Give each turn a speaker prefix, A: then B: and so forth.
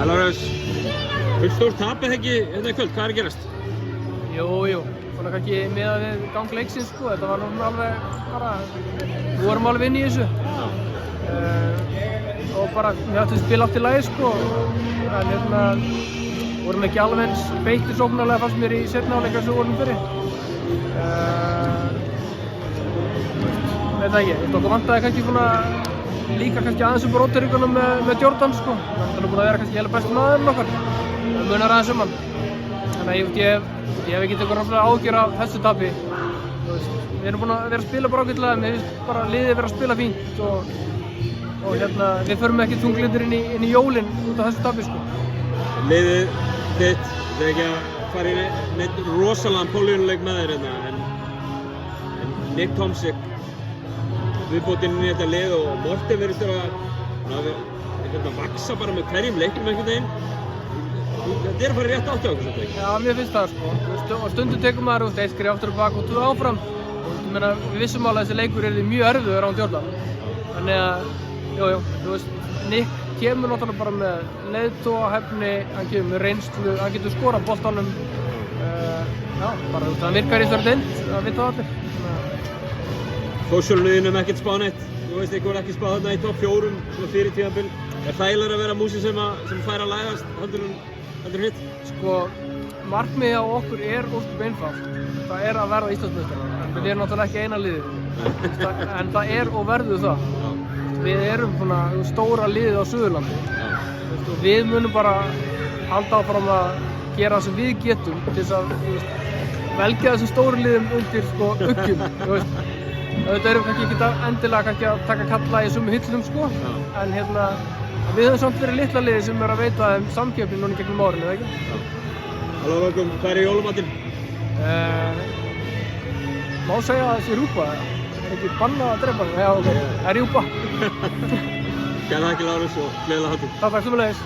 A: Lárus, fullstórt tap eða ekki hérna í kvöld, hvað að gerast?
B: Jú, svona kannski miðað við gang leiksins sko, þetta var nú alveg bara, við vorum alveg inn í þessu. Og bara, við ættum að spila allt í lagi sko, en vorum ekki alveg eins beittir sóknarlega fannst mér í seinni hálfleik eins og vorum fyrir. Veit það ekki, okkur vantaði kannski svona líka kannski aðeins upp á róteringunum með Jordan sko. Það er búin að vera kannski heila besti maðurinn okkar. Það munar aðeins um hann. Þannig að ég hef ekki eitthvað náttúrulega ágjör af þessu tapi. Við erum búin að vera að spila bara ágætlega, mér finnst bara liðið vera að spila fínt og við förum ekki þunglindir inn í jólin út af þessu tapi sko.
A: Liðið þitt, þið ekki að fara í neitt rosalega póljónuleik með þér hérna, en Nick Tomsik viðbótinn í þetta lið og Morten verður að vaksa bara með hverjum leiknum einhvern veginn. Þetta er að fara rétt átt á okkur svolítið. Já, mér finnst það sko. Og stundum tekur maður út, 1 skref aftur og bak og 2 áfram. Við vissum alveg að þessi leikur yrði mjög erfiður án Jordan. Þannig að, jú, þú veist, Nick kemur náttúrulega bara með leiðtogahæfni, hann kemur með reynslu, hann getur skorað boltanum. Já, bara það virkar í þessari deild, það vita allir. Fósjólunum ekkert spáð neitt, þú veist, ykkur ekki spáð þarna í topp 4 svona fyrir tímabil. Er þægilegra að vera músin sem fær að læðast heldur hitt? Sko,
B: markmiðið á okkur er ósköp einfalt. Það er að verða Íslandsmeistarar. Við erum náttúrulega ekki eina liðið, en það er og verður það. Við erum svona stóra liðið á Suðurlandi. Við munum bara halda áfram að gera það sem við getum til þess að velja þessum stóru liðum undir sko uggjum. Þetta erum kannski ekki endilega að taka kalla í sömu hillum sko, en við höfum samt verið litla liði sem að veita þeim samkeppni núna gegnum árinu, eða ekki?
A: Halló, Röggum, hvað er í jólamatinn?
B: Má segja að það sé rjúpa, er ekki bannað að drepa það? Já, ok, það er rjúpa.
A: Kæra þakkir Lárus og gleðilega hátíð.
B: Takk sömuleiðis.